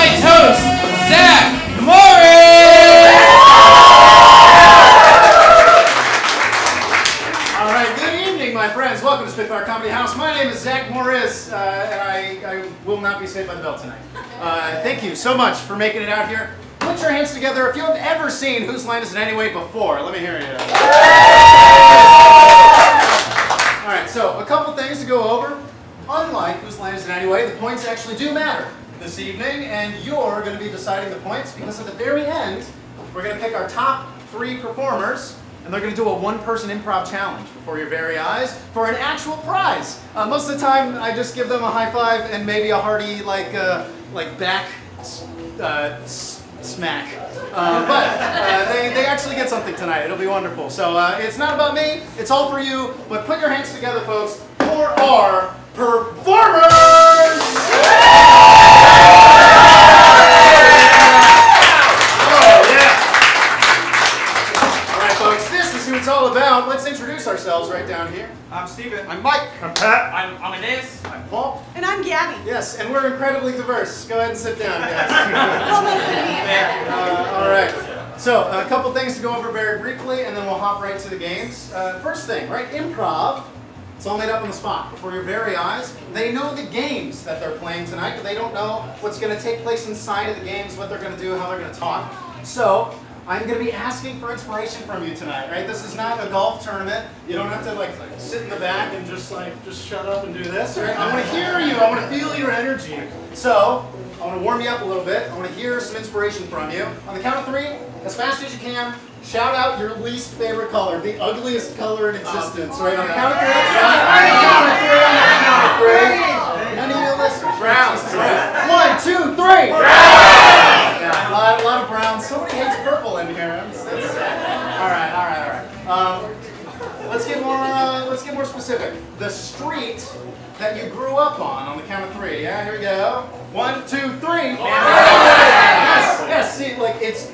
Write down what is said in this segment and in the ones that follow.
tonight's host, Zach Morris! All right, good evening, my friends. Welcome to Spitfire Comedy House. My name is Zach Morris, and I will not be saved by the bell tonight. Thank you so much for making it out here. Put your hands together if you have ever seen Whose Line Is It Anyway before. Let me hear you. All right, so a couple things to go over. Unlike Whose Line Is It Anyway, the points actually do matter this evening, and you're going to be deciding the points because at the very end, we're going to pick our top 3 performers, and they're going to do a one-person improv challenge before your very eyes for an actual prize. Most of the time, I just give them a high five and maybe a hearty back smack. But they actually get something tonight. It'll be wonderful. So it's not about me. It's all for you. But put your hands together, folks, for our performers! It's all about. Let's introduce ourselves right down here. I'm Steven. I'm Mike. I'm Pat. I'm Amadeus. I'm Paul. And I'm Gabby. Yes, and we're incredibly diverse. Go ahead and sit down, guys. All right. So, a couple things to go over very briefly, and then we'll hop right to the games. First thing, right? Improv. It's all made up on the spot before your very eyes. They know the games that they're playing tonight, but they don't know what's going to take place inside of the games, what they're going to do, how they're going to talk. So, I'm going to be asking for inspiration from you tonight, right? This is not a golf tournament. You don't have to sit in the back and just shut up and do this, right? I want to hear you. I want to feel your energy. So, I want to warm you up a little bit. I want to hear some inspiration from you. On the count of 3, as fast as you can, shout out your least favorite color, the ugliest color in existence, right? On the count of 3, none of you listeners. Browns. 1, 2, 3. Yeah, a lot of browns. Somebody hates purple in here. All right. Let's get more specific. The street that you grew up on the count of 3. Yeah, here we go. 1, 2, 3. Yes. See,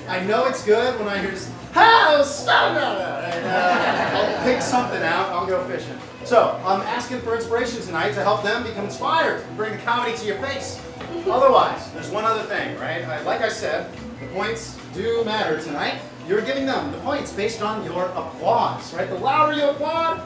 I know it's good when I hear this. I'll pick something out. I'll go fishing. So I'm asking for inspiration tonight to help them become inspired, bring the comedy to your face. Otherwise, there's one other thing, right? Like I said, the points do matter tonight. You're giving them the points based on your applause, right? The louder you applaud,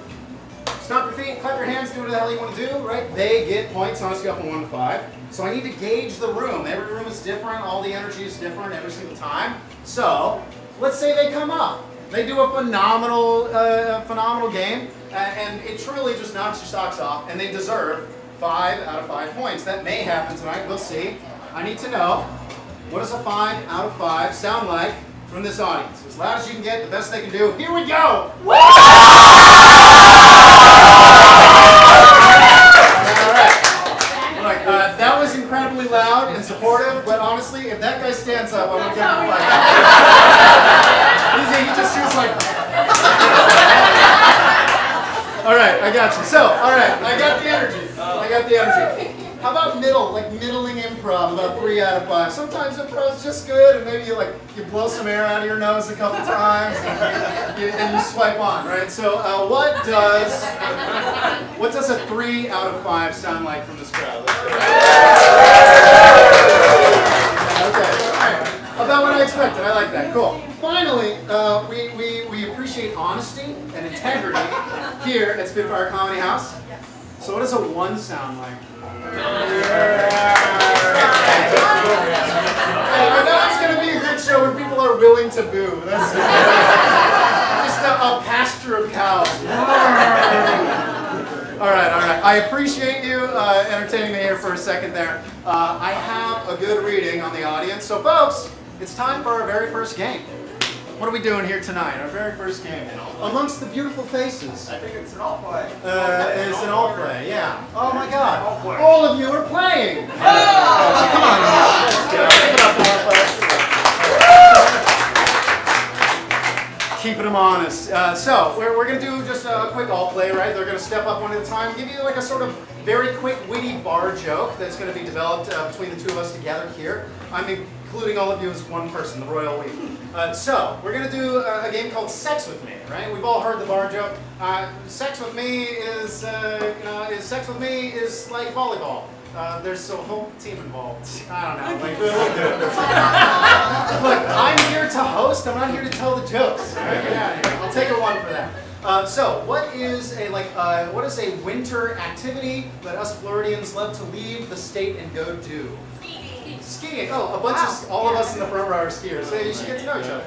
stomp your feet, clap your hands, do whatever the hell you want to do, right? They get points on a scale from 1 to 5. So I need to gauge the room. Every room is different. All the energy is different every single time. So let's say they come up. They do a phenomenal game, and it truly just knocks your socks off, and they deserve 5 out of 5 points. That may happen tonight. We'll see. I need to know, what does a 5 out of 5 sound like from this audience? As loud as you can get, the best they can do. Here we go! That was incredibly loud and supportive, but honestly, if that guy stands up, I'm going to give him a 5. He just feels like... All right, I got you. So, all right, I got the energy. How about middling improv, about 3 out of 5. Sometimes improv's just good, and maybe you blow some air out of your nose a couple times, and you swipe on, right? So, what does a 3 out of 5 sound like from this crowd? Okay, all right. About what I expected. I like that. Cool. Finally, we appreciate honesty and integrity here at Spitfire Comedy House. So what does a 1 sound like? I know it's going to be a good show when people are willing to boo. That's just a pasture of cows. All right. I appreciate you entertaining me here for a second there. I have a good reading on the audience. So folks, it's time for our very first game. What are we doing here tonight? Our very first game. Amongst the beautiful faces. I think it's an all play. It's an all play, yeah. Oh my God. All of you are playing. Oh, come on. Give it up for folks. Keeping them honest. So, we're going to do just a quick all play, right? They're going to step up one at a time, give you a sort of very quick, witty bar joke that's going to be developed between the 2 of us together here. I'm including all of you as one person, the royal we. So, we're going to do a game called Sex With Me, right? We've all heard the bar joke. Sex with me is like volleyball. there's a whole team involved. I don't know. Like, we'll do it. Look, I'm here to host. I'm not here to tell the jokes. All right, get out of here. I'll take a 1 for that. So, what is a winter activity that us Floridians love to leave the state and go do? Skiing. Oh, all of us in the front row are skiers. So you should get to know each other.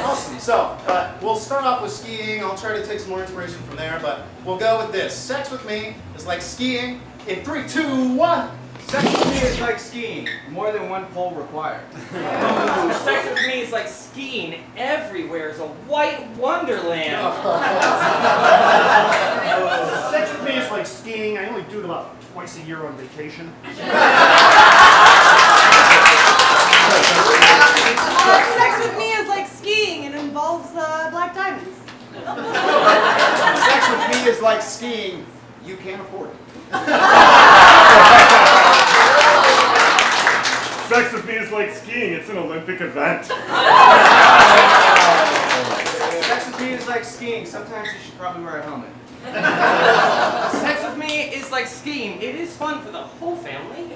Awesome. So we'll start off with skiing. I'll try to take some more inspiration from there, but we'll go with this. Sex with me is like skiing. In 3, 2, 1. Sex with me is like skiing. More than one pole required. Sex with me is like skiing. Everywhere is a white wonderland. Sex with me is like skiing. I only do it about twice a year on vacation. Sex with me is like skiing and involves black diamonds. Sex with me is like skiing. You can't afford it. Sex with me is like skiing. It's an Olympic event. Sex with me is like skiing. Sometimes you should probably wear a helmet. Sex with me is like skiing. It is fun for the whole family.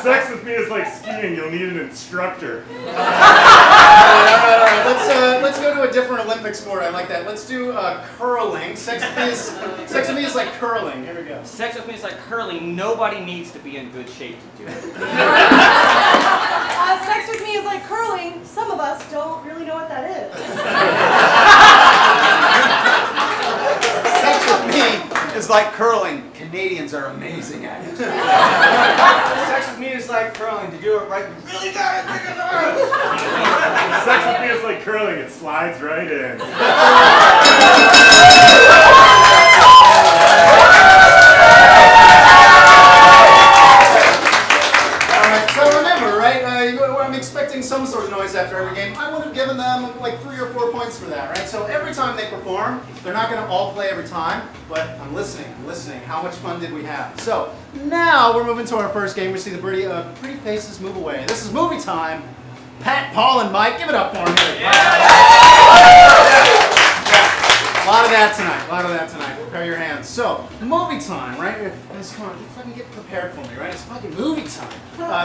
Sex with me is like skiing. You'll need an instructor. All right. Let's go to a different Olympic sport. I like that. Let's do curling. Sex with me is like curling. Here we go. Sex with me is like curling. Nobody needs to be in good shape to do it. Sex with me is like curling. Some of us don't really know what that is. Sex with me is like curling. Canadians are amazing at it. Sex with me is like curling. To do it right, you really gotta take it out. Sex with me is like curling. It slides right in. So remember, right? I'm expecting some sort of noise after every game. I would have given them like 3 or 4 points for that, right? So every time they perform, they're not going to all play every time, but I'm listening. How much fun did we have? So now we're moving to our first game. We see the pretty faces move away. This is movie time. Pat, Paul, and Mike, give it up for them. A lot of that tonight. Prepare your hands. So, movie time, right? Come on, fucking get prepared for me, right? It's fucking movie time.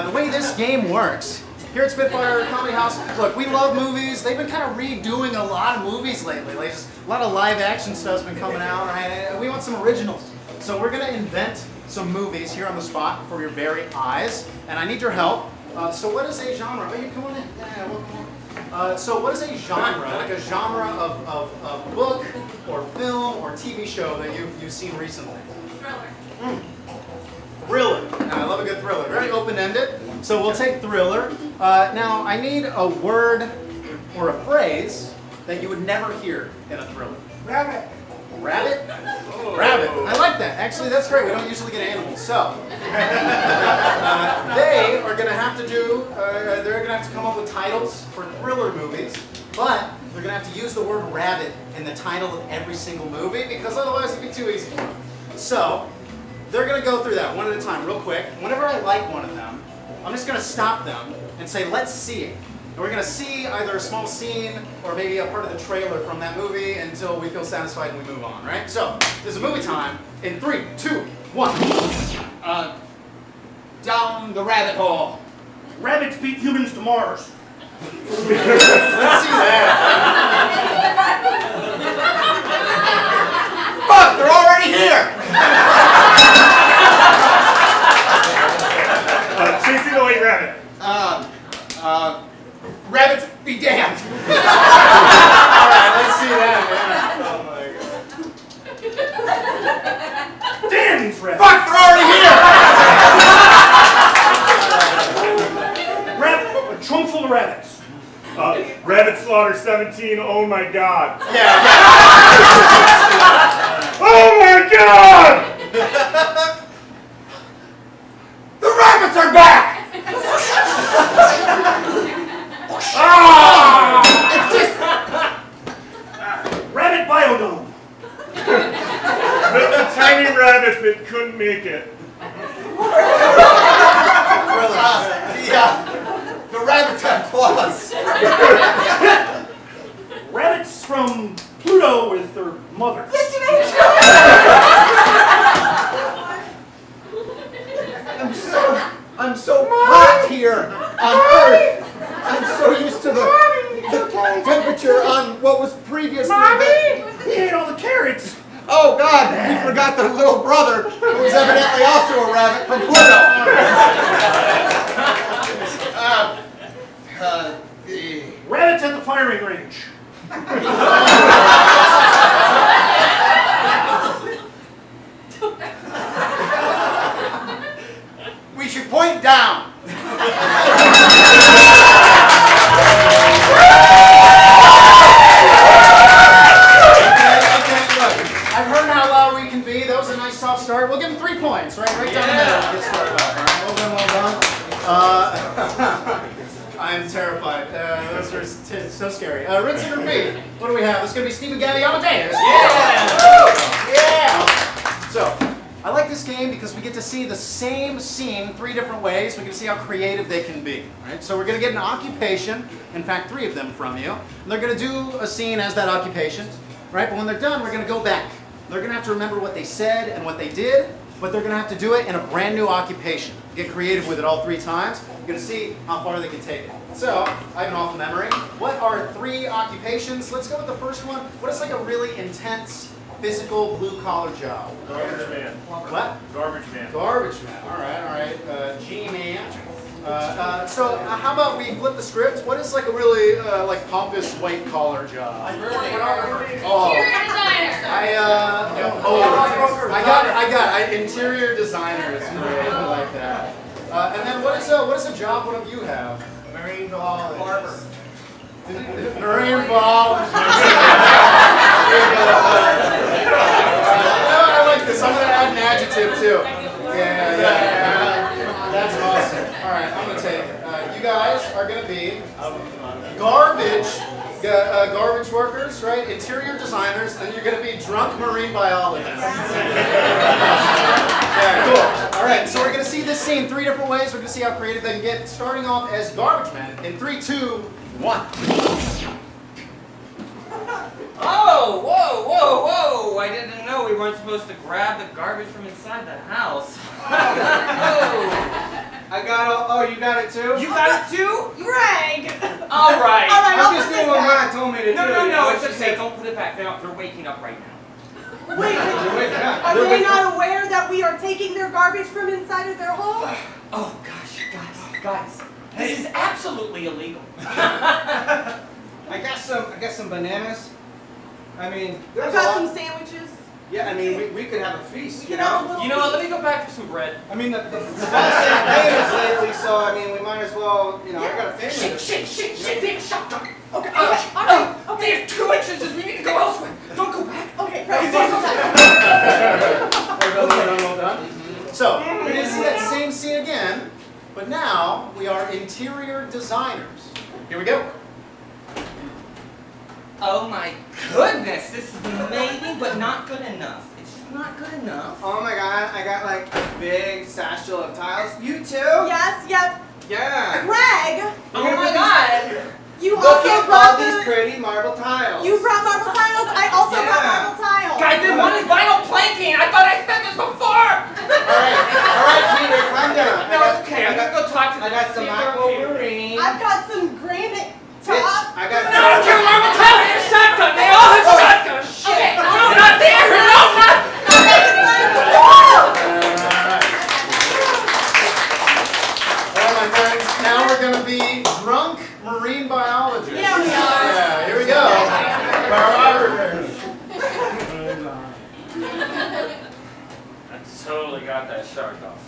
The way this game works, here at Spitfire Comedy House, look, we love movies. They've been kind of redoing a lot of movies lately. Like, just a lot of live action stuff's been coming out, right? We want some originals. So we're gonna invent some movies here on the spot for your very eyes, and I need your help. So what is a genre? Oh, you come on in. Yeah, welcome on. So what is a genre? Like a genre of book or film or TV show that you've seen recently? Thriller. Thriller. Now, I love a good thriller. Very open-ended. So we'll take thriller. Now I need a word or a phrase that you would never hear in a thriller. Rabbit. Rabbit? Rabbit. I like that. Actually, that's great. We don't usually get animals. So they are going to have to they're going to have to come up with titles for thriller movies, but they're going to have to use the word rabbit in the title of every single movie because otherwise it'd be too easy for them. So they're going to go through that one at a time real quick. Whenever I like one of them, I'm just going to stop them and say, let's see it. And we're going to see either a small scene or maybe a part of the trailer from that movie until we feel satisfied and we move on, right? So, this is movie time in 3, 2, 1. Down the rabbit hole. Rabbits beat humans to Mars. Let's see that. Fuck, they're already here. Chasing the white rabbit. Rabbits be damned. Alright, let's see that, man. Damn these rabbits. Fuck, they're already here. Rabbit, a trunk full of rabbits. Rabbit slaughter 17. Oh my god. Yeah. Oh my god! The rabbits are back. Ah! It's just Rabbit biodome. The tiny rabbits that couldn't make it. the rabbits have claws. Rabbits from Pluto with their mothers. I'm so hot here on Earth. I'm so used to the temperature on what was previously. He ate all the carrots. Oh God, we forgot the little brother who was evidently also a rabbit from Pluto. Rabbits at the firing range. We should point down. I've heard how loud we can be. That was a nice soft start. We'll give them 3 points, right down the middle. Get started off. All right, well done. I'm terrified. Those are so scary. Rinse and repeat. What do we have? It's going to be Stephen Gabby Amadeus. Yeah! So, I like this game because we get to see the same scene 3 different ways. We get to see how creative they can be. Right? So we're going to get an occupation, in fact 3 of them from you. And they're going to do a scene as that occupation. Right? But when they're done, we're going to go back. They're going to have to remember what they said and what they did, but they're going to have to do it in a brand new occupation. Get creative with it all 3 times. You're going to see how far they can take it. So, I have an awful memory. What are 3 occupations? Let's go with the first one. What is like a really intense, physical, blue-collar job? Garbage man. What? Garbage man. Garbage man. All right. G-man. So how about we flip the script? What is like a really like pompous white-collar job? Oh. I got it. Interior designer is great. I like that. And then what is a job one of you have? Marine barber. Marine ballers. I like this. I'm gonna add an adjective too. Yeah. That's awesome. All right, I'm gonna take. You guys are gonna be garbage workers, right? Interior designers, and you're going to be drunk marine biologists. Yeah, cool. All right, so we're going to see this scene 3 different ways. We're going to see how creative they can get. Starting off as garbage men in 3, 2, 1. Oh, whoa! I didn't know we weren't supposed to grab the garbage from inside the house. I got all. Oh, you got it too? You got it too? Greg! All right. I'm just doing what Matt told me to do. No, it's okay. Don't put it back. They're waking up right now. Wait, You're waking up. are they not aware that we are taking their garbage from inside of their home? Oh gosh, guys, this is absolutely illegal. I got some bananas. I mean, I've there's got a lot. some sandwiches. Yeah, I mean, we could have a feast. You know, You know what? Let me go back for some bread. I mean, the boss ain't paying us lately, so I mean, we might as well. You know, I got a family. Shit, David, shut up. Okay, all right. They have 2 entrances. We need to go elsewhere. Don't go back. Okay, Well done. So, we're going to see that same scene again, but now we are interior designers. Here we go. Oh my goodness, this is amazing, but not good enough. It's just not good enough. Oh my God, I got like a big satchel of tiles. You too? Yes. Yeah. Greg, Oh my God. you Look also at all brought these pretty marble tiles. You brought marble tiles. I also brought Yeah. marble tiles. Guys, they wanted vinyl planking. I thought I said this before. All right, Peter, calm down. No, it's okay. I'm gonna go talk to them. I got some see if they're okay. aquamarine. I've got some granite Bitch, top. I got No, it's your marble tile and your shotgun. They all have shotguns. Okay, No, not there. No, not. Well, my friends, now we're going to be drunk marine biologists. Yeah, we are. Yeah, here we go. I totally got that shark off.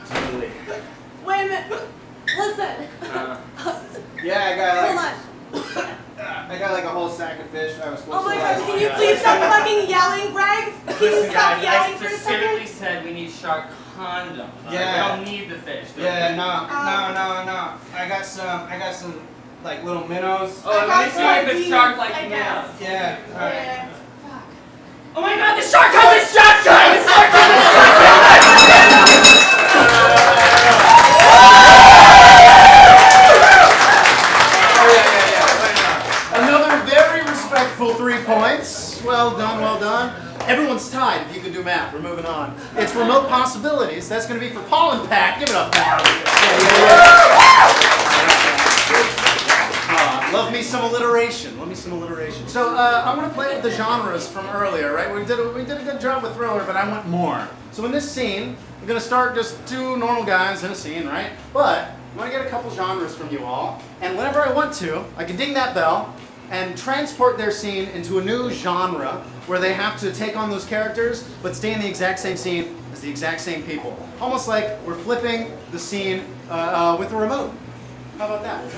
Totally. Wait a minute. Listen. Yeah, I got Hold like on. I got like a whole sack of fish. I was supposed Oh my to. gosh, like, can you please stop fucking yelling, Greg? Can you Listen, stop guys, yelling I for a specifically second? said we need shark condoms. Yeah. We don't need the fish. Yeah, no. I got some like little minnows. Oh, I let me got see if it's shark sardines, like I you guess. now. Yeah. All right. Yeah. Fuck. Oh my God, the shark has a shotgun! The shark has a shotgun! Everyone's tied if you can do math. We're moving on. It's remote possibilities. That's going to be for Paul and Pat. Give it up, Pat. Love me some alliteration. Love me some alliteration. So I want to play with the genres from earlier, right? We did a good job with thriller, but I want more. So in this scene, I'm going to start just two normal guys in a scene, right? But I want to get a couple genres from you all, and whenever I want to, I can ding that bell and transport their scene into a new genre where they have to take on those characters but stay in the exact same scene as the exact same people. Almost like we're flipping the scene with a remote. How about that? So,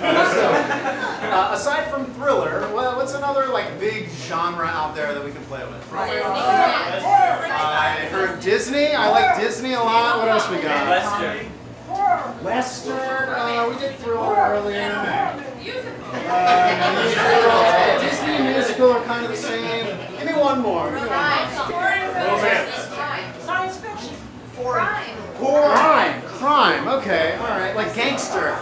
aside from thriller, well, what's another like big genre out there that we can play with? I heard Disney. I like Disney a lot. What else we got? Western. Western. We did thriller earlier. Disney and musical are kind of the same. Give me one more. Science fiction. Crime. Okay. All right. Like gangster.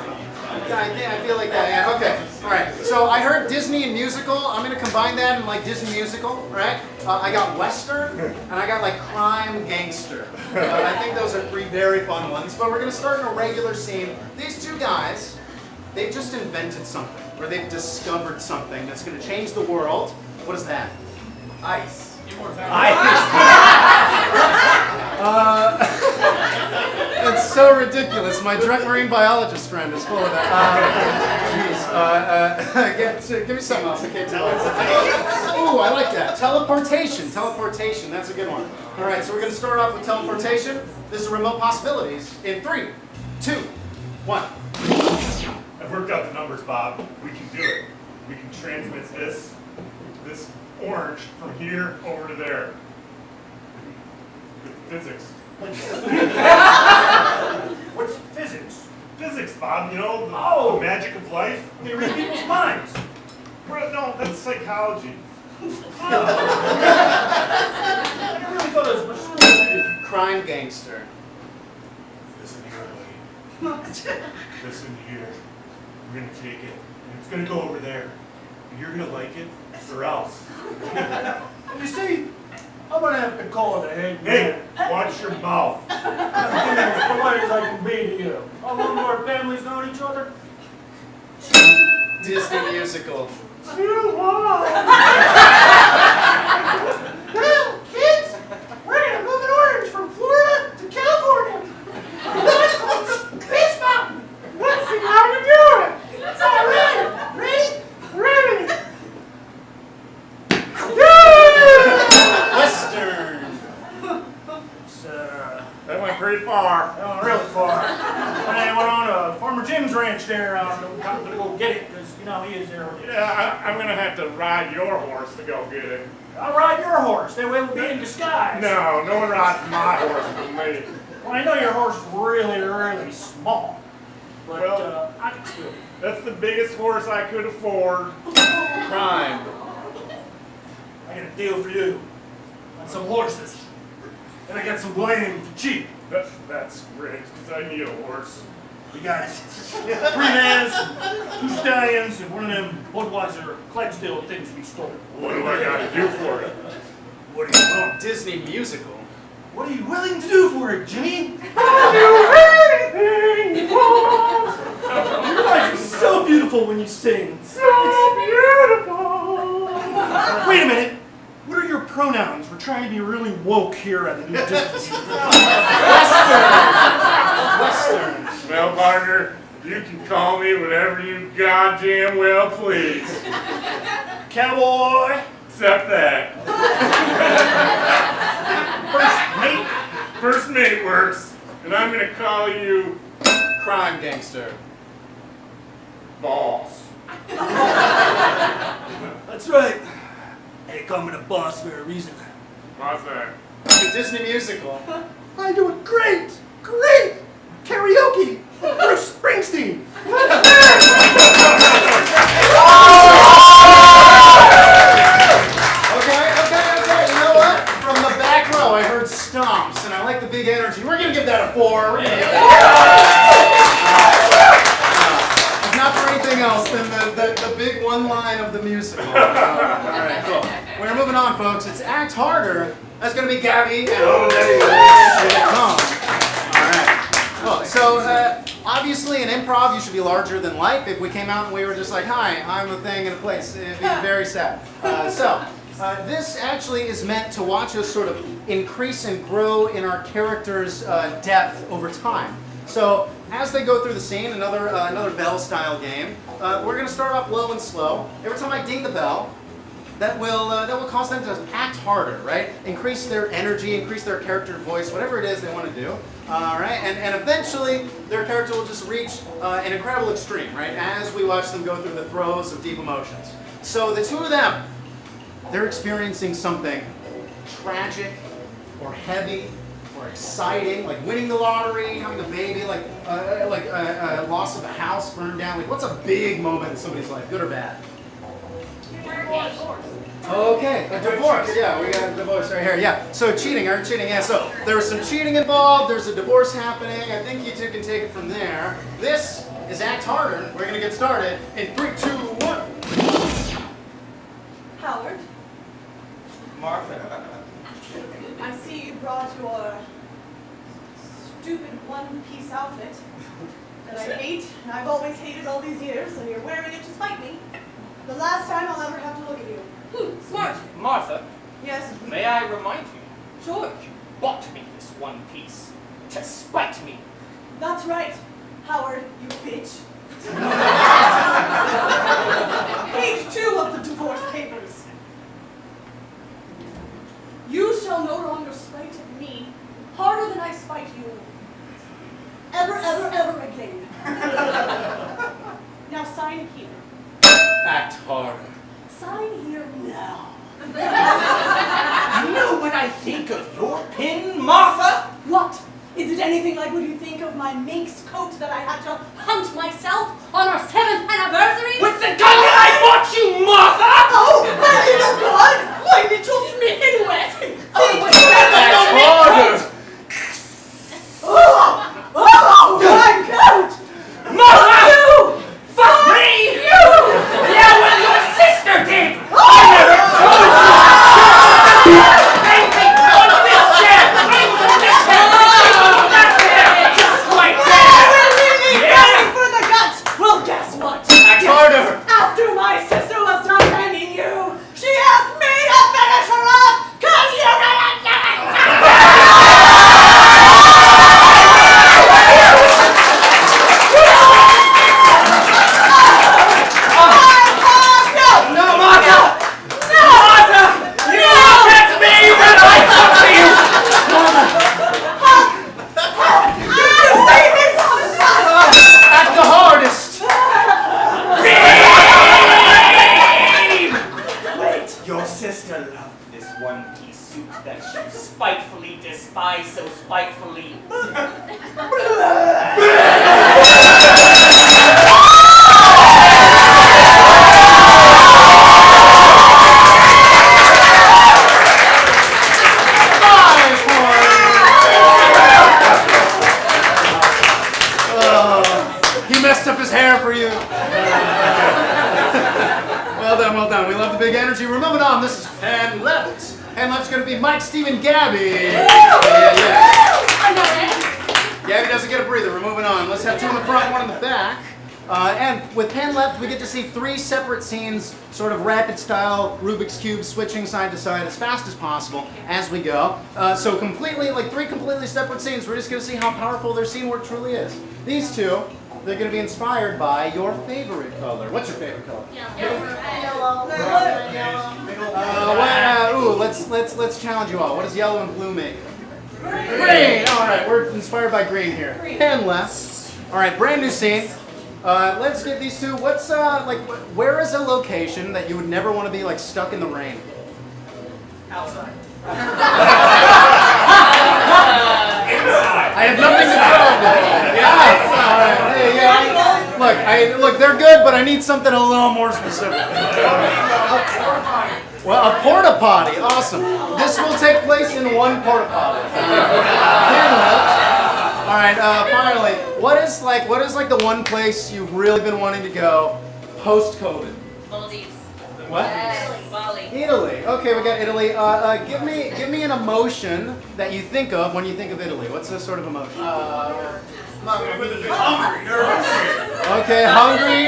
I feel like that. Yeah. Okay. All right. So I heard Disney and musical. I'm gonna combine that in like Disney musical, right? I got Western and I got like crime gangster. I think those are three very fun ones. But we're gonna start in a regular scene. These two guys, they've just invented something, or they've discovered something that's gonna change the world. What is that? Ice. It's so ridiculous. My drunk marine biologist friend is full of that. Give me something else. I can't tell. Ooh, I like that. Teleportation. That's a good one. All right, so we're going to start off with teleportation. This is remote possibilities in 3, 2, 1. I've worked out the numbers, Bob. We can do it. We can transmit this orange from here over to there. With physics. What's physics? Physics, Bob, you know, the magic of life. They read people's minds. Well, no, that's psychology. I really thought it was much smarter. Crime gangster. Listen here, buddy. Listen here. We're gonna take it, and it's gonna go over there. And you're gonna like it, or else. You see, I'm gonna have to call it a head. Hey, watch your mouth. As polite as I can be to you. How long have our families known each other? Disney musical. Too long. Well, kids, we're gonna move an orange from Florida to California. Space Mountain. Let's see how to do it. All right, ready? Western. That went pretty far. Really far. And I went on Farmer Jim's ranch there. I'm gonna go get it because you know he is there. Yeah, I'm gonna have to ride your horse to go get it. I'll ride your horse. That way we'll be in disguise. No one rides my horse with me. Well, I know your horse is really, really small, but Well, I can still. That's the biggest horse I could afford. Crime. I got a deal for you on some horses, and I got some land for cheap. That's great, because I need a horse. We got 3 mares, 2 stallions, and one of them Budweiser Clydesdale things we stole. What do I gotta do for it? What do you want? Disney musical. What are you willing to do for it, Jimmy? Your life is so beautiful when you sing. So beautiful. Wait a minute. What are your pronouns? We're trying to be really woke here at the New Disney. Western. Well, partner, you can call me whatever you goddamn well please. Cowboy. Except that. First mate works, and I'm gonna call you Crime gangster. Boss. That's right. They call me the boss for a reason. Why's that? The Disney musical. I do it great! Karaoke! Bruce Springsteen! Okay. You know what? From the back row, I heard stomps, and I like the big energy. We're gonna give that a 4. We're gonna give that a 4. If not for anything anything else than the big one line of the musical. All right, cool. We're moving on, folks. It's Act Harder. That's going to be Gabby. And oh, there you come. All right. Well, so obviously in improv, you should be larger than life. If we came out and we were just like, hi, I'm a thing in a place, it'd be very sad. This actually is meant to watch us sort of increase and grow in our characters' depth over time. So as they go through the scene, another bell style game, we're going to start off low and slow. Every time I ding the bell, that will cause them to act harder, right? Increase their energy, increase their character voice, whatever it is they want to do. All right, and eventually their character will just reach an incredible extreme, right? As we watch them go through the throes of deep emotions. So the two of them, they're experiencing something tragic or heavy or exciting, like winning the lottery, having a baby, like loss of a house burned down. Like, what's a big moment in somebody's life, good or bad? Okay, a divorce. Yeah, we got a divorce right here. Yeah, so cheating, yeah. So there was some cheating involved. There's a divorce happening. I think you two can take it from there. This is Act Harder. We're gonna get started in 3, 2, 1. Howard, Martha. I see you brought your stupid one-piece outfit that I hate, and I've always hated all these years, and you're wearing it to spite me. The last time I'll ever have to look at you. Smart. Martha, Yes? may I remind you, George bought me this one piece to spite me. That's right, Howard, you bitch. Page 2 of the divorce papers. You shall no longer spite me harder than I spite you. Ever, ever, ever again. Now sign here. Act harder. Sign here now. You know what I think of your pin, Martha? What? Is it anything like what you think of my minx coat that I had to hunt myself on our 7th anniversary? With the gun that I bought you, Martha! Oh, my little gun! My little Smith and Wesson! Act harder! Oh, my coat! Martha! Fuck me! You! Yeah, well, your sister did! I never told you! They make on this chair! Bring from this chair! That's there! Just right there! We're really going for the guts! Well, guess what? Act harder! After my sister was done banging you, she asked me to finish her off, cause you didn't do it! No, Martha! No! Martha! You look at me when I talk to you! At the hardest! Wait! Your sister loved this one-piece suit that she spitefully despised so spitefully. He messed up his hair for you. Well done. We love the big energy. We're moving on. This is Pen Left. Pen Left's going to be Mike, Steve, and Gabby. Gabby doesn't get a breather. We're moving on. Let's have 2 in the front, 1 in the back. And with Pen Left, we get to see 3 separate scenes, sort of rapid style, Rubik's Cube, switching side to side as fast as possible as we go. So completely, like 3 completely separate scenes. We're just going to see how powerful their scene work truly is. These two, they're going to be inspired by your favorite color. What's your favorite color? Let's challenge you all. What does yellow and blue make? Green! Alright, we're inspired by green here. Pen Left. Alright, brand new scene. Let's get these two. What's, where is a location that you would never want to be, like, stuck in the rain? Outside. I have nothing to do with it. Yeah. Alright, hey, yeah. Look, they're good, but I need something a little more specific. Well, a porta potty. Awesome. This will take place in one porta potty. right, finally, what is like the one place you've really been wanting to go post-COVID? Maldives. What? Yes, Bali. Italy. Okay, we got Italy. Give me an emotion that you think of when you think of Italy. What's this sort of emotion? Hungry, nervous. Okay, hungry.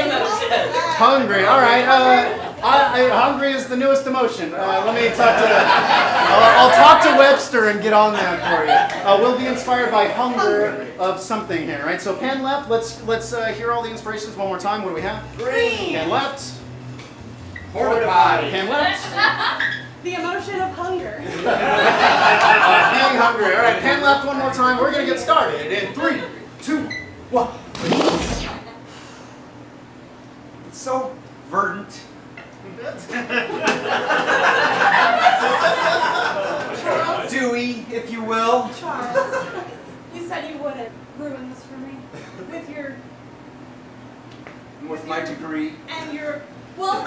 Hungry. All right. Hungry is the newest emotion. Let me talk to. I'll talk to Webster and get on that for you. We'll be inspired by hunger of something here, right? So pen left. Let's hear all the inspirations one more time. What do we have? Green. Pen left. Porta potty. Pen left. The emotion of hunger. Being hungry. All right. Pen left one more time. We're gonna get started in 3, 2, 1. It's so verdant. Dewy, if you will. Charles, you said you wouldn't ruin this for me With my degree. and your, well,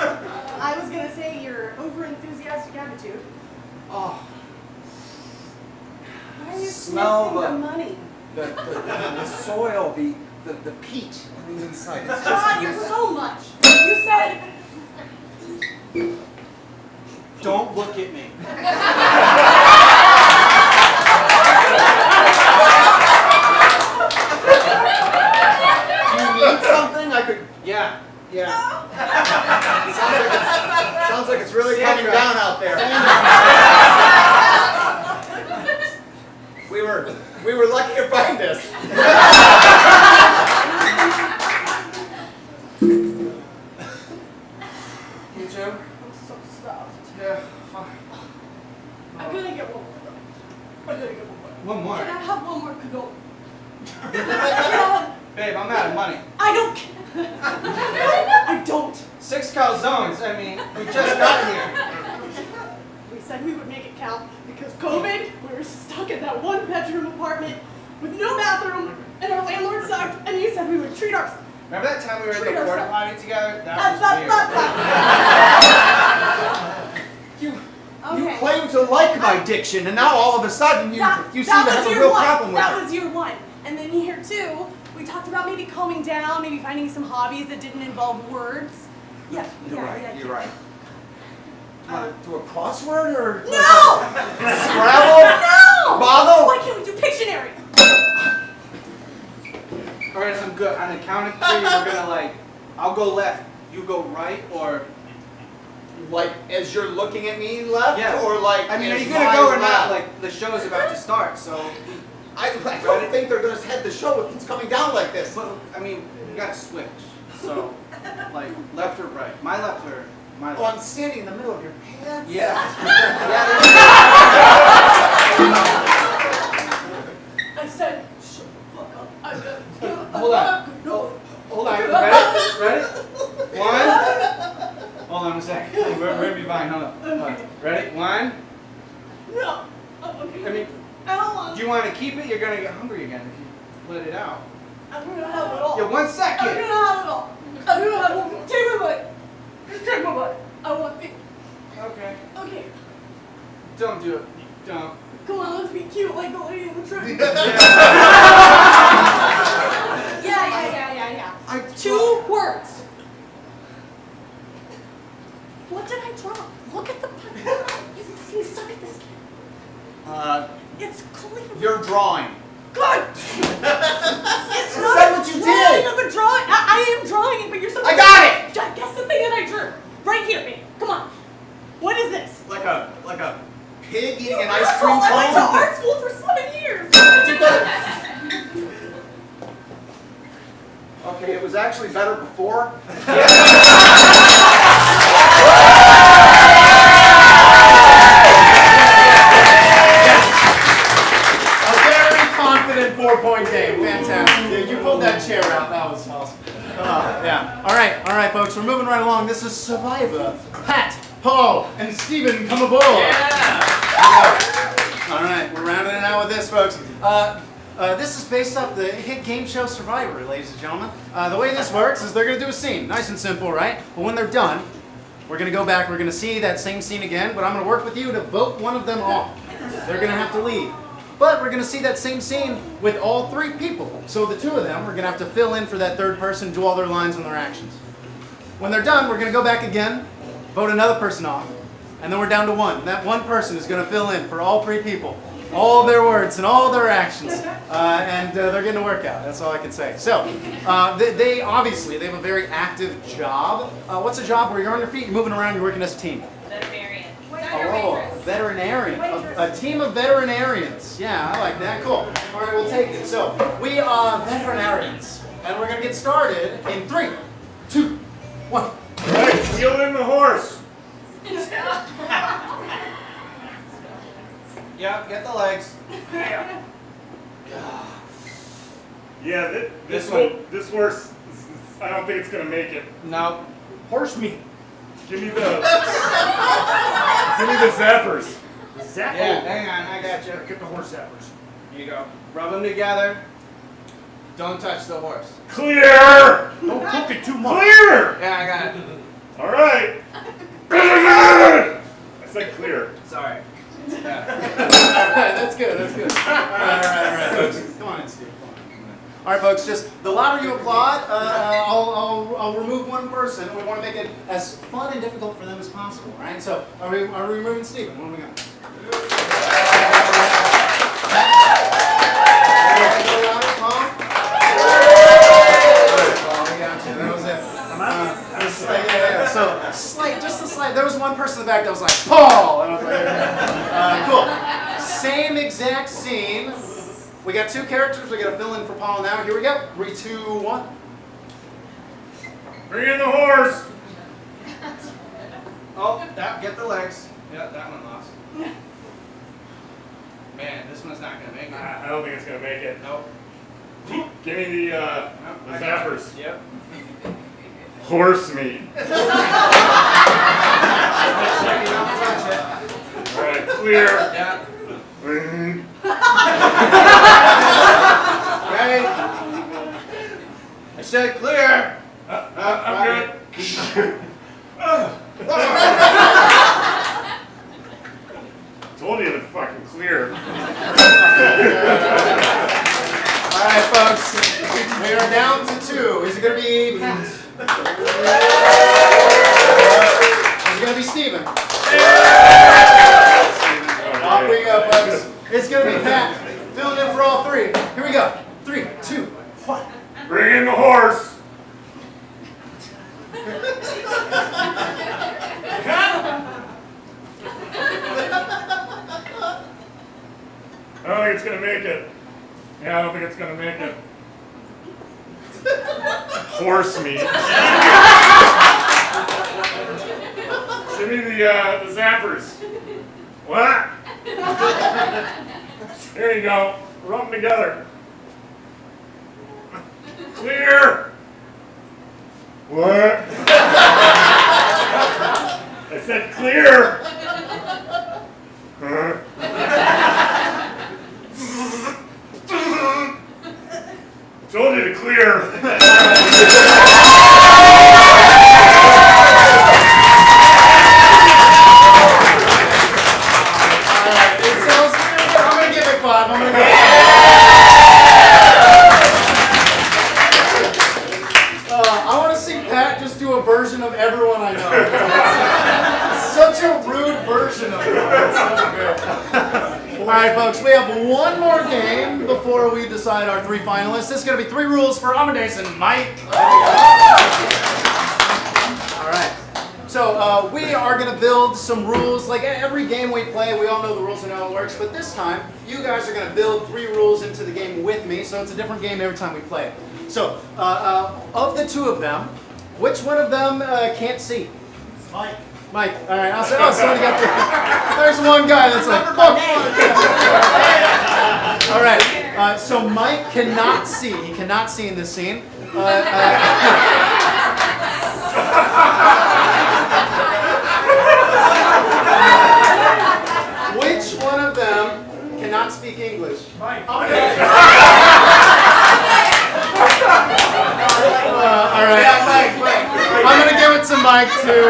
I was gonna say your over-enthusiastic attitude. Oh, Why are you Smell sniffing the the- money? the soil, the peat on the inside. It's God, you're so much. You said, Don't look at me. Do you need something? I could. Yeah. Sounds like it's really coming down out there. We were lucky to find this. You too? I'm so stuffed. Yeah. Fine. I'm gonna get one more. I'm gonna get one more. One more. Can I have one more cadeau? Yeah, Babe, I'm out of money. I don't care. I don't. 6 calzones. I mean, we just got here. We said we would make it count because COVID, we were stuck in that one-bedroom apartment with no bathroom, and our landlord sucked, and you said we would treat ourselves. Remember that time we were in Treat the porta ourselves. potty together? That was weird. You Okay. claim to like my diction, and now all of a sudden you seem to have a year real one. problem with That it. was year one. And then year two, we talked about maybe calming down, maybe finding some hobbies that didn't involve words. Yeah, You're right. yeah. You're right. Do a crossword or No! Scrabble? No! Boggle? Why can't we do Pictionary? All right, I'm good. On the count of 3, we're gonna I'll go left, you go right, or Like as you're looking at me left, Yeah. or like? I mean, are as you gonna my go or left? not? Like the show is about to start, so. I don't think they're gonna head the show if it's coming down like this. But I mean, you gotta switch. So, like left or right? My left or my Oh, left? I'm standing in the middle of your pants. Yeah. I said, shut the fuck up. Hold on. Hold on. Ready? Ready? 1. Hold on a second. We're gonna be fine. Hold on. Ready? 1. No. Oh, okay. I mean, I don't want do you want to keep it? You're gonna get hungry again if you let it out. I'm gonna have it all. Yeah, 1 I'm second. gonna have it all. I'm gonna have one. Take my butt. Just take my butt. I want it. Okay. Okay. Don't do it. Don't. Come on, let's be cute like the lady in the tree. Yeah. Yeah. 2 words. What did I draw? Look at the pen. You fucking suck at this. It's clear. You're drawing. Good. It's not that a what you drawing did? of a drawing. I am drawing it, but you're supposed I got it. Guess the thing that I drew. Right here, babe. Come on. What is this? Like a pig eating an You ice cream asshole, I went to cone. art school for 7 years. Okay, it was actually better before. A very confident 4-point game. Fantastic. Dude, you pulled that chair out. That was awesome. Yeah. All right, folks. We're moving right along. This is Survivor. Pat, Paul, and Steven, come aboard. All right, we're rounding it out with this, folks. This is based off the hit game show Survivor, ladies and gentlemen. The way this works is they're going to do a scene. Nice and simple, right? But when they're done, we're going to go back. We're going to see that same scene again, but I'm going to work with you to vote one of them off. They're going to have to leave. But we're going to see that same scene with all three people. So the two of them, we're going to have to fill in for that third person, do all their lines and their actions. When they're done, we're going to go back again, vote another person off, and then we're down to one. That one person is going to fill in for all three people, all their words and all their actions, and they're getting a workout. That's all I can say. So they obviously, they have a very active job. What's a job where you're on your feet, you're moving around, you're working as a team? Veterinarian. Oh, veterinarian. A team of veterinarians. Yeah, I like that. Cool. All right, we'll take it. So we are veterinarians, and we're going to get started in 3, 2, 1. All right, wheel in the horse. Yep, get the legs. Yeah, This this horse, I don't think it's gonna make it. No. Horse meat. Give me the zappers. Zap. Yeah, hang on, I got you. Get the horse zappers. Here you go. Rub them together. Don't touch the horse. Clear! Don't cook it too much. Clear! Yeah, I got it. All right. I said clear. Sorry. Yeah. That's good. That's good. All right, folks. Come on in, Steve. Come on. All right, folks. Just the louder you applaud, I'll remove one person. We want to make it as fun and difficult for them as possible. Right? So, are we removing Steven? What do we got? Just a slight. There was one person in the back that was like, Paul! And I was like, cool. Same exact scene. We got 2 characters. We got to fill in for Paul now. Here we go. 3, 2, 1. Bring in the horse. Oh, get the legs. Yeah, that one lost. Man, this one's not gonna make it. I don't think it's gonna make it. Nope. Give me the zappers. Yep. Horse meat. All right, clear. Yeah. Ready? I said clear. I'm good. Told you to fucking clear. All right, folks. We are down to 2. Is it going to be Pat? Is it going to be Steven? Off we go, folks. It's going to be Pat. Filling in for all 3. Here we go. 3, 2, 1. Bring in the horse. I don't think it's gonna make it. Yeah, I don't think it's gonna make it. Horse meat. Give me the zappers. What? There you go. Rub them together. Clear. What? I said clear. Huh? Told you to clear. Version of everyone I know. Such a rude version of it. All right, folks, we have one more game before we decide our 3 finalists. This is going to be 3 rules for Amadeus and Mike. All right. So we are going to build some rules. Like every game we play, we all know the rules and how it works. But this time, you guys are going to build 3 rules into the game with me. So it's a different game every time we play it. So of the 2 of them, which one of them can't see? Mike. Mike. All right. I'll say, oh, somebody got the... There's one guy that's like, fuck. All right. So Mike cannot see. He cannot see in this scene. Which one of them cannot speak English? Mike. All right. Yeah, Mike. I'm going to give it to Mike, too.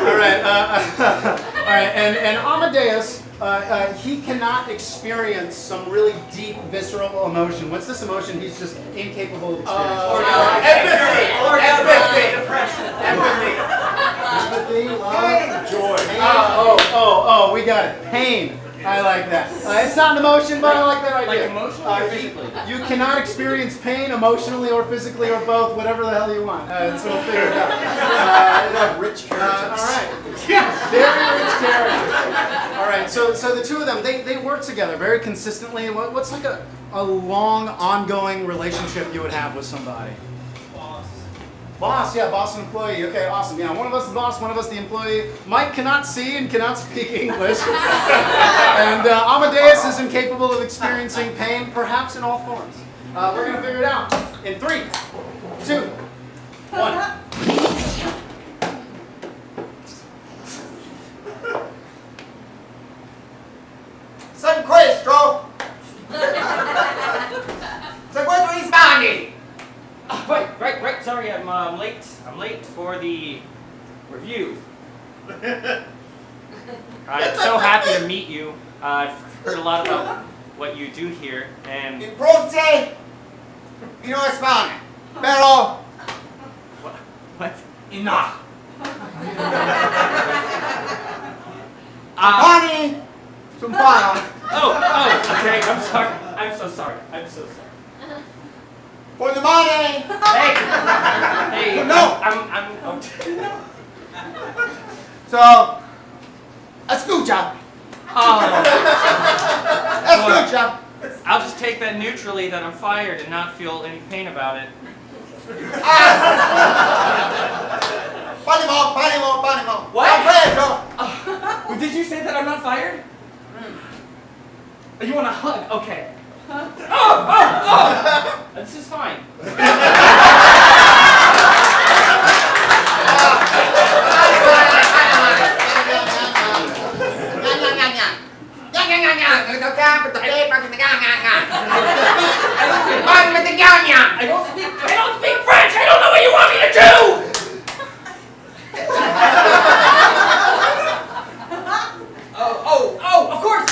All right. All right. And Amadeus, he cannot experience some really deep, visceral emotion. What's this emotion he's just incapable of experiencing? Empathy. Depression. Empathy. Empathy, love, joy. Oh, we got it. Pain. I like that. It's not an emotion, but I like that idea. Like emotionally or physically? You cannot experience pain emotionally or physically or both, whatever the hell you want. So we'll figure it out. Rich characters. All right. Very rich characters. All right. So the two of them, they work together very consistently. What's like a long, ongoing relationship you would have with somebody? Boss, yeah, boss and employee. Okay, awesome. Yeah, one of us the boss, one of us the employee. Mike cannot see and cannot speak English. And Amadeus is incapable of experiencing pain, perhaps in all forms. We're going to figure it out in 3, 2, 1. Sequestro! Sequestro Hispani! Right. Sorry, I'm late. I'm late for the review. I'm so happy to meet you. I've heard a lot about what you do here, and Impronte! You know Spanish. Pero. what? Enough. Honey! Sumpano. Oh, okay. I'm sorry. I'm so sorry. For the money! Hey. No. I'm okay. So. Escucha. Oh, Escucha. I'll just take that neutrally that I'm fired and not feel any pain about it. Panimo. What? Alfredo. Well, did you say that I'm not fired? You want a hug? Okay. Oh! This is fine. I don't speak French. I don't know what you want me to do. Oh, of course.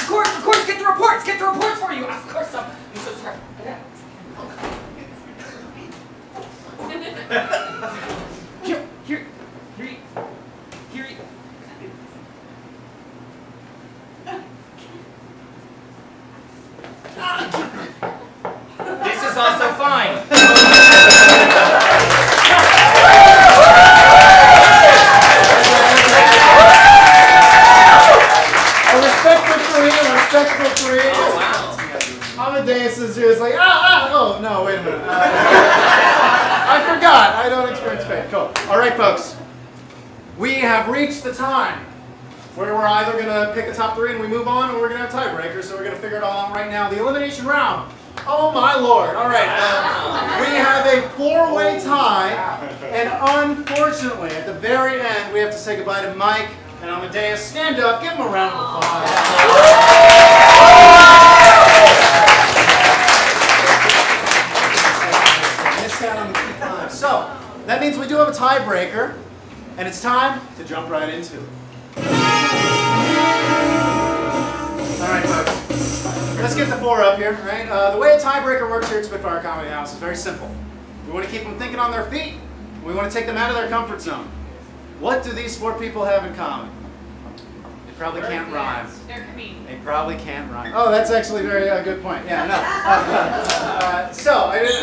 Get the reports for you. Of course, I'm so sorry. Here. This is also fine. A respectful 3. Oh, wow. Amadeus is just like, oh, no, wait a minute. I forgot. I don't experience pain. Cool. All right, folks. We have reached the time where we're either going to pick a top 3 and we move on, or we're going to have tiebreakers, so we're going to figure it all out right now. The elimination round. Oh, my Lord. All right. We have a 4-way tie, and unfortunately, at the very end, we have to say goodbye to Mike and Amadeus. Stand up. Give them a round of applause. Missed out on the P5. So, that means we do have a tiebreaker, and it's time to jump right into it. All right, folks. Let's get the 4 up here, right? The way a tiebreaker works here at Spitfire Comedy House is very simple. We want to keep them thinking on their feet. We want to take them out of their comfort zone. What do these 4 people have in common? They probably can't rhyme. They're comedians. They probably can't rhyme. Oh, that's actually a very good point. Yeah, no.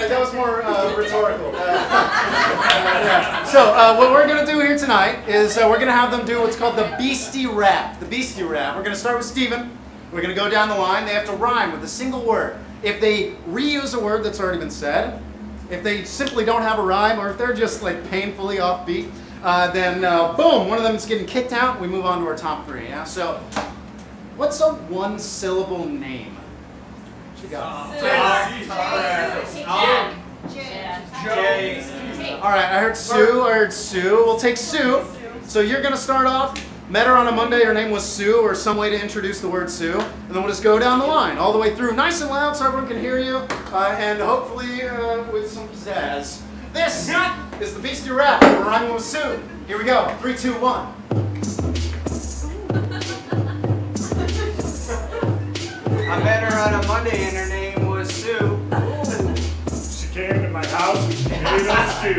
That was more rhetorical. Yeah. So what we're going to do here tonight is we're going to have them do what's called the Beastie Rap. The Beastie Rap. We're going to start with Steven. We're going to go down the line. They have to rhyme with a single word. If they reuse a word that's already been said, if they simply don't have a rhyme, or if they're just like painfully offbeat, then boom, one of them is getting kicked out. We move on to our top 3. Yeah. So, what's a 1-syllable name? What you got? All right. I heard Sue. We'll take Sue. So you're gonna start off. Met her on a Monday, her name was Sue, or some way to introduce the word Sue. And then we'll just go down the line, all the way through, nice and loud so everyone can hear you, and hopefully with some pizzazz. This is the Beastie Rap. We're rhyming with Sue. Here we go. 3, 2, 1. to.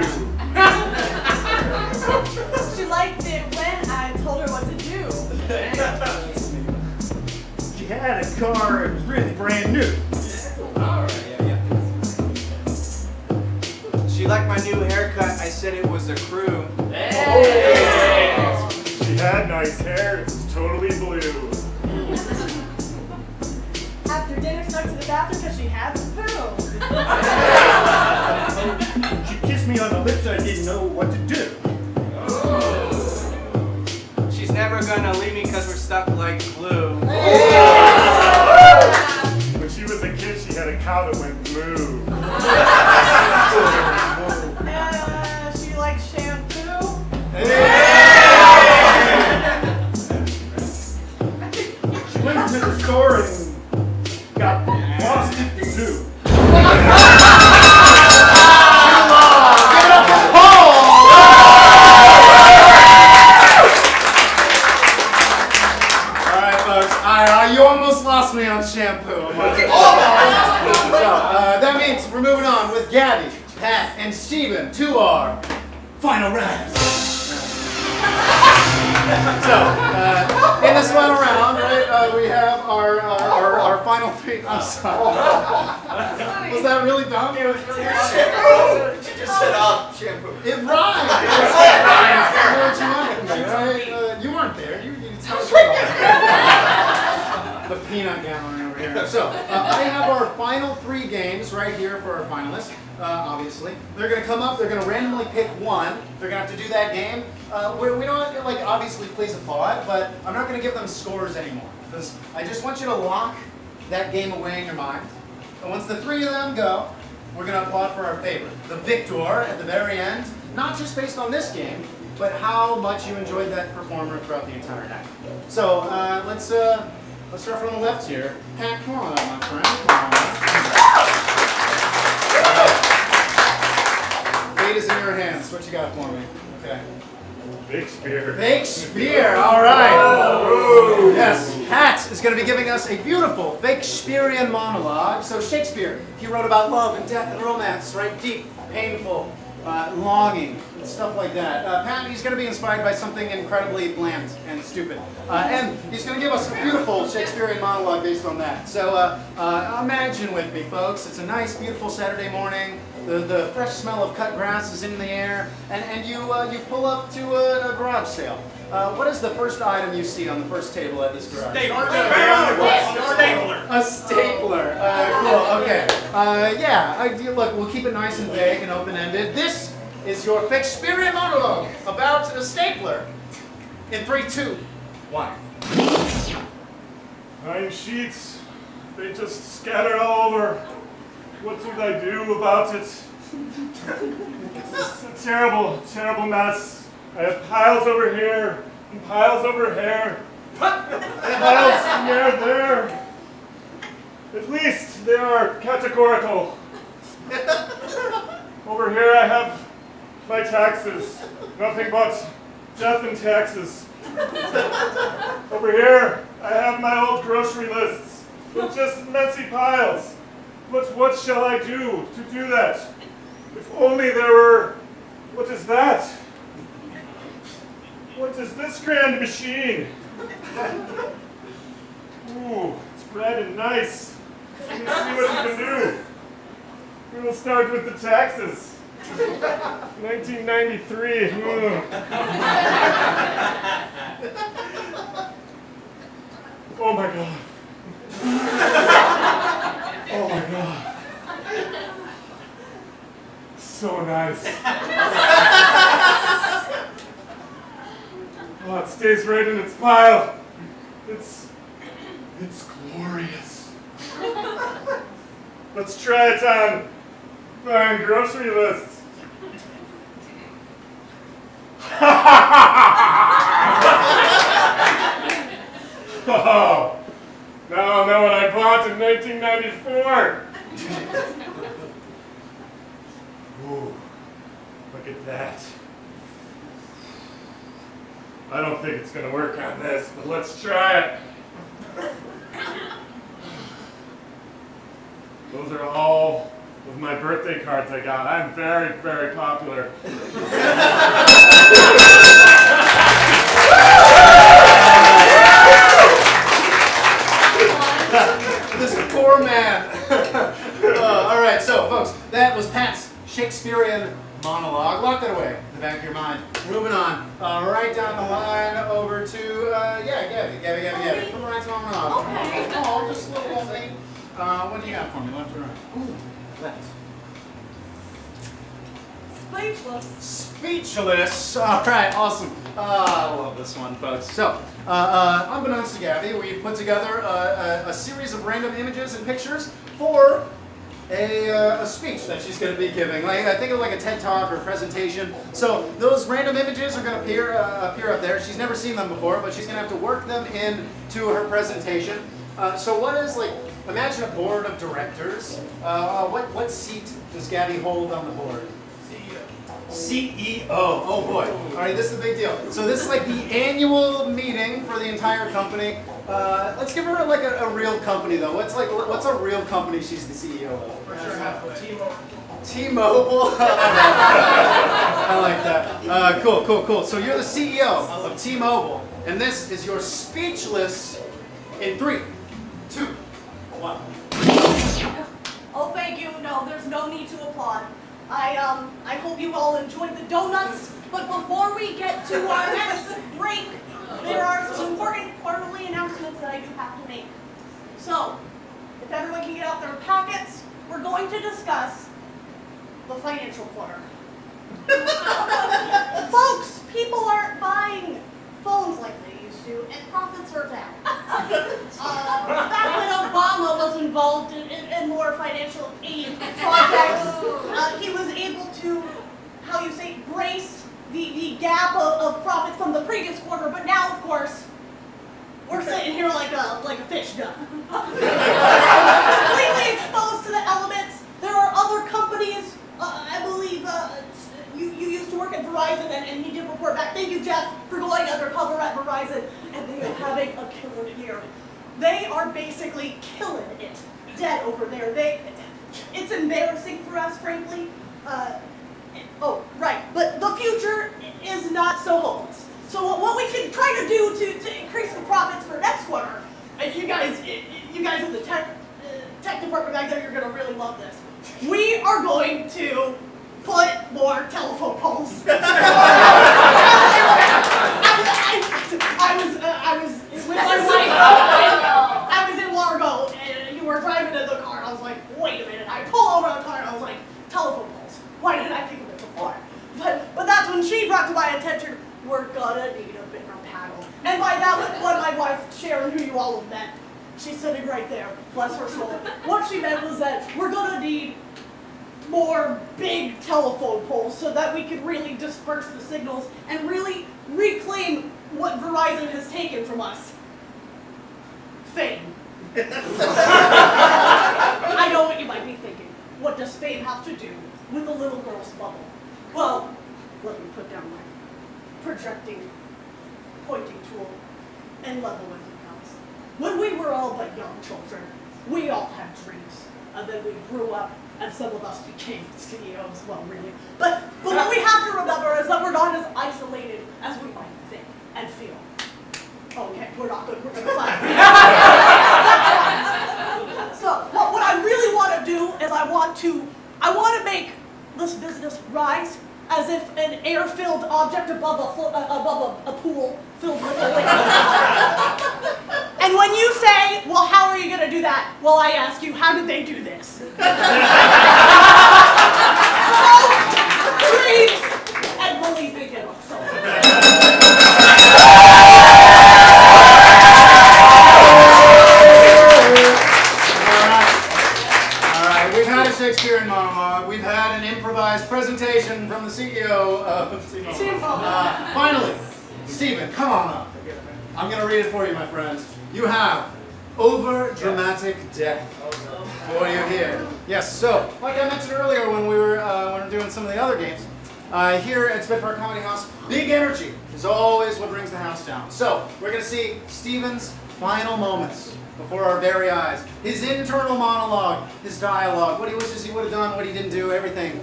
She liked it when I told her what to do. She had a car, it was really brand new. She liked my new haircut. I said it was a crew. She had nice hair, it was totally blue. After dinner, snuck to the bathroom because she had to poo. She kissed me on the lips, I didn't know what to do. She's never gonna leave me because we're stuck like glue. When she was a kid, she had a cow that went moo. She likes shampoo. She went to the store and got lost at the zoo. You almost lost me on shampoo. So, that means we're moving on with Gabby, Pat, and Steven to our final round. So, in this final round, right, we have our final three. I'm sorry. Was that really dumb? She just said, shampoo. It rhymed. You weren't there. You tell us the peanut gallery over here. So, I have our final 3 games right here for our finalists, obviously. They're going to come up, they're going to randomly pick one. They're going to have to do that game. We don't, obviously please applaud, but I'm not going to give them scores anymore. Because I just want you to lock that game away in your mind. And once the 3 of them go, we're going to applaud for our favorite, the victor at the very end. Not just based on this game, but how much you enjoyed that performer throughout the entire night. So, let's start from the left here. Pat, come on up, my friend. Fate is in your hands. What you got for me? Okay. Shakespeare. Shakespeare, all right. Oh. Yes, Pat is going to be giving us a beautiful Shakespearean monologue. So Shakespeare, he wrote about love and death and romance, right? Deep, painful, longing, and stuff like that. Pat, he's going to be inspired by something incredibly bland and stupid. And he's going to give us a beautiful Shakespearean monologue based on that. So imagine with me, folks. It's a nice, beautiful Saturday morning. The fresh smell of cut grass is in the air, and you pull up to a garage sale. What is the first item you see on the first table at this garage? Stapler. A stapler. Cool. Okay. Look, we'll keep it nice and vague and open-ended. This is your Shakespearean monologue about a stapler. In 3, 2, 1. 9 sheets. They just scattered all over. What did I do about it? It's just a terrible, terrible mess. I have piles over here, and piles over here, piles there. At least they are categorical. Over here I have my taxes. Nothing but death and taxes. Over here I have my old grocery lists with just messy piles. But what shall I do to do that? If only there were... What is that? What is this grand machine? Ooh, it's red and nice. Let's see what we can do. We will start with the taxes. 1993. Oh my God. Oh my God. So nice. Oh, it stays right in its pile. It's glorious. Let's try it on my grocery list. Oh, now I'll know what I bought in 1994. Ooh, look at that. I don't think it's going to work on this, but let's try it. Those are all with my birthday cards I got. I'm very, very popular. This poor man. All right, so folks, that was Pat's Shakespearean monologue. Lock that away in the back of your mind. Moving on, right down the line over to, Gabby. Put the right on off. Okay. Oh, just a little old me. What do you got for me, left or right? Ooh, left. Speechless. Speechless. All right, awesome. I love this one, folks. So, unbeknownst to Gabby, we've put together a series of random images and pictures for a speech that she's going to be giving. Like, I think of like a TED Talk or a presentation. So those random images are going to appear up there. She's never seen them before, but she's going to have to work them into her presentation. So what is, like, imagine a board of directors. What seat does Gabby hold on the board? CEO. Oh boy. All right, this is the big deal. So this is like the annual meeting for the entire company. Let's give her like a real company though. What's a real company she's the CEO of? For sure have T-Mobile. T-Mobile. I like that. Cool. So you're the CEO of T-Mobile, and this is your speechless in 3, 2, 1. Oh, thank you. No, there's no need to applaud. I hope you all enjoyed the donuts, but before we get to our next break, there are some important quarterly announcements that I do have to make. So, if everyone can get out their packets, we're going to discuss the financial quarter. Folks, people aren't buying phones like they used to, and profits are down. Back when Obama was involved in more financial aid projects, he was able to, brace the gap of profit from the previous quarter, but now, of course, we're sitting here like a fish done. Completely exposed to the elements. There are other companies, I believe, you used to work at Verizon, and he did report back. Thank you, Jeff, for going undercover at Verizon, and they are having a killer year. They are basically killing it dead over there. It's embarrassing for us, frankly. Oh, right, but the future is not so hopeless. So what we can try to do to increase the profits for next quarter, you guys in the tech department back there, you're going to really love this. We are going to put more telephone poles. I was with my wife. I was in Largo, and you were driving in the car. And I was like, wait a minute. I pull over the car, and I was like, telephone poles. Why didn't I think of it before? But that's when she brought to my attention, we're gonna need a bigger panel. And by that, what my wife, Sharon, who you all have met, she's sitting right there, bless her soul. What she meant was that we're gonna need more big telephone poles so that we can really disperse the signals and really reclaim what Verizon has taken from us. Fame. I know what you might be thinking. What does fame have to do with a little girl's bubble? Well, let me put down my projecting pointing tool and level with you guys. When we were all but young children, we all had dreams. And then we grew up, and some of us became CEOs, well, really. But what we have to remember is that we're not as isolated as we might think and feel. Okay, we're not good, we're gonna fight. So, what I really want to do is I want to make this business rise as if an air-filled object above a pool filled with a liquid. And when you say, well, how are you going to do that? Well, I ask you, how did they do this? Dreams and believing in ourselves. All right, we've had a Shakespearean monologue. We've had an improvised presentation from the CEO of T-Mobile. Finally, Stephen, come on up. I'm going to read it for you, my friends. You have over-dramatic death for you here. Yes, so, like I mentioned earlier when we were doing some of the other games, Here at Spitfire Comedy House, big energy is always what brings the house down. So we're going to see Steven's final moments before our very eyes. His internal monologue, his dialogue, what he wishes he would have done, what he didn't do, everything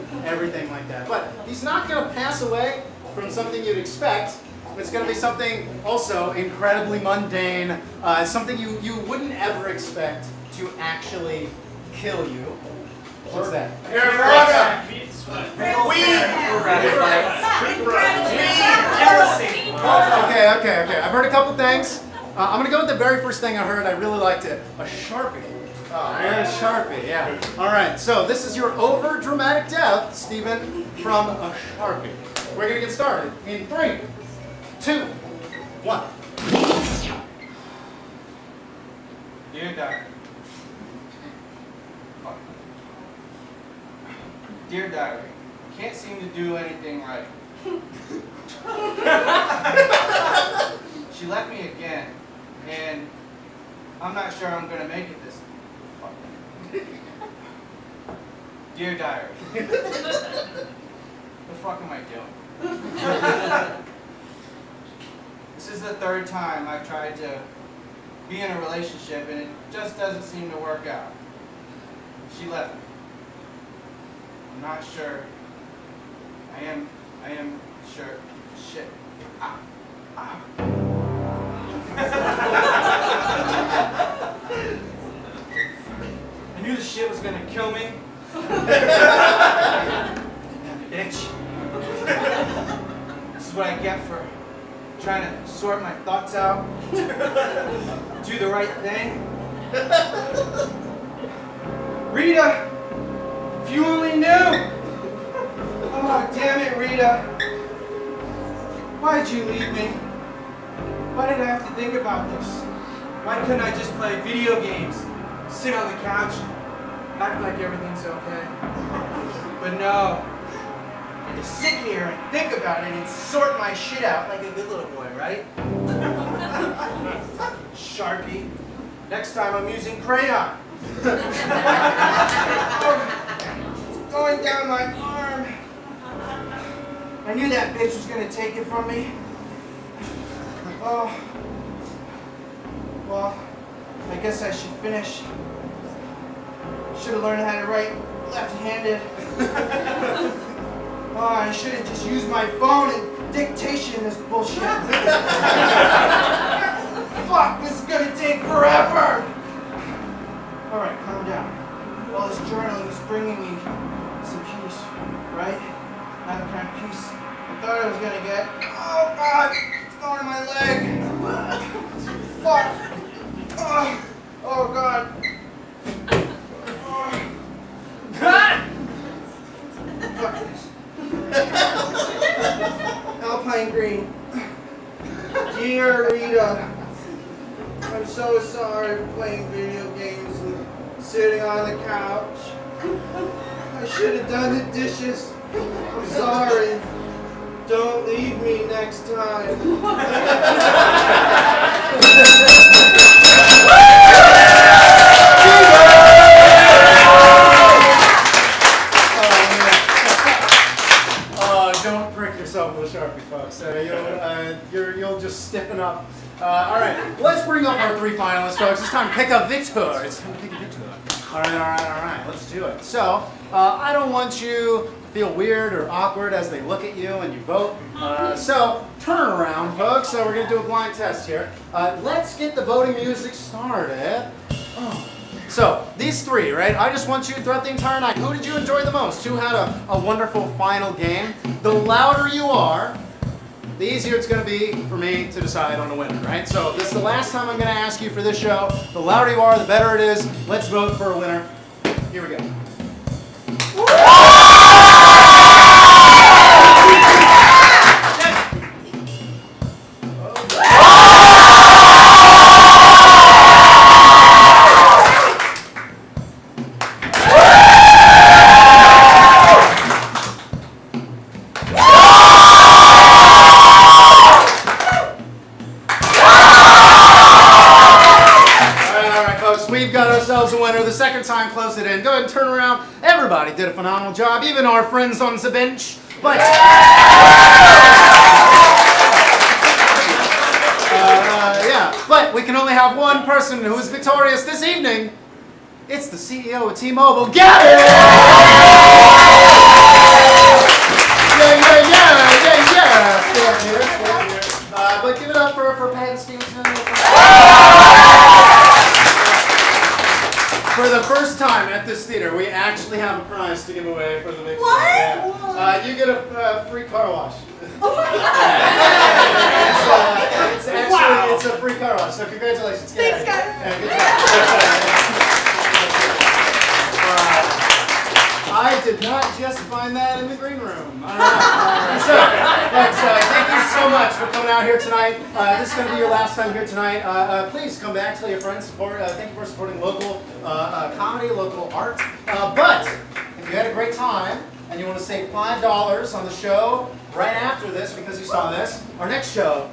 like that. But he's not going to pass away from something you'd expect. It's going to be something also incredibly mundane, something you wouldn't ever expect to actually kill you. What's that? Okay. I've heard a couple things. I'm gonna go with the very first thing I heard. I really liked it. A Sharpie. A Sharpie, yeah. All right, so this is your over dramatic death, Stephen, from a Sharpie. We're gonna get started in 3, 2, 1. Dear Diary. Dear Diary, can't seem to do anything right. She left me again, and I'm not sure I'm gonna make it this fucking. Dear Diary, the fuck am I doing? This is the 3rd time I've tried to be in a relationship, and it just doesn't seem to work out. She left me. I'm not sure. I am sure. Shit. Ah. Ah. I knew the shit was gonna kill me. Bitch. This is what I get for trying to sort my thoughts out. Do the right thing. Rita! If you only knew! Oh, damn it, Rita. Why'd you leave me? Why did I have to think about this? Why couldn't I just play video games, sit on the couch, act like everything's okay? But no. I had to sit here and think about it and sort my shit out like a good little boy, right? Sharpie. Next time I'm using crayon. Going down my arm. I knew that bitch was gonna take it from me. Oh. Well, I guess I should finish. Should have learned how to write left-handed. Oh, I should have just used my phone and dictation this bullshit. Fuck, this is gonna take forever. All right, calm down. All this journaling is bringing me some peace, right? Not the kind of peace I thought I was gonna get. Oh God, it's going to my leg. Fuck. Oh God. Fuck this. Alpine Green. Dear Rita, I'm so sorry for playing video games and sitting on the couch. I should have done the dishes. I'm sorry. Don't leave me next time. Don't prick yourself with a Sharpie, folks. You'll just stiffen up. All right, let's bring up our 3 finalists, folks. It's time to pick a victor. It's time to pick a victor. All right. Let's do it. So, I don't want you to feel weird or awkward as they look at you and you vote. So, turn around, folks. So, we're going to do a blind test here. Let's get the voting music started. So, these 3, right? I just want you throughout the entire night. Who did you enjoy the most? Who had a wonderful final game? The louder you are, the easier it's going to be for me to decide on a winner, right? So this is the last time I'm going to ask you for this show. The louder you are, the better it is. Let's vote for a winner. Here we go. A winner. The second time closed it in. Go ahead and turn around. Everybody did a phenomenal job. Even our friends on the bench. But yeah, but we can only have one person who is victorious this evening. It's the CEO of T-Mobile, Gavin! Yeah. But give it up for Pat Stevenson. For the first time at this theater, we actually have a prize to give away for the big What? you get a free car wash. Oh my God! It's a free car wash, so congratulations. Thanks, guys. Yeah, good job. I did not just find that in the green room. All right. So thank you so much for coming out here tonight. This is going to be your last time here tonight. Please come back, tell your friends, support. Thank you for supporting local comedy, local art. But if you had a great time and you want to save $5 on the show right after this because you saw this, our next show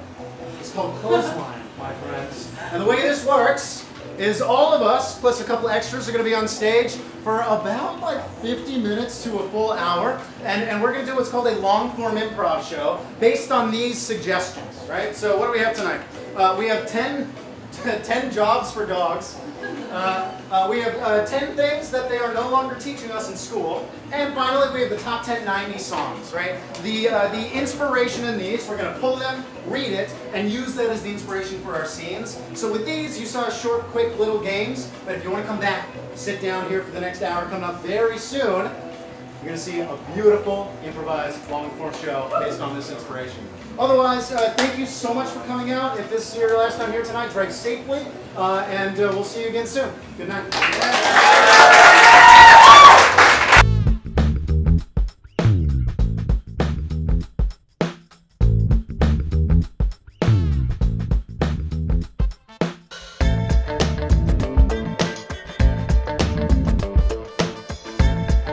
is called Clothesline, my friends. And the way this works is all of us, plus a couple extras, are going to be on stage for about like 50 minutes to a full hour. And we're going to do what's called a long-form improv show based on these suggestions, right? So what do we have tonight? We have 10 jobs for dogs. We have 10 things that they are no longer teaching us in school. And finally, we have the top 10 90s songs, right? The inspiration in these, we're going to pull them, read it, and use that as the inspiration for our scenes. So with these, you saw short, quick little games. But if you want to come back, sit down here for the next hour coming up very soon. You're going to see a beautiful, improvised, long-form show based on this inspiration. Otherwise, thank you so much for coming out. If this is your last time here tonight, drive safely, and we'll see you again soon. Good night.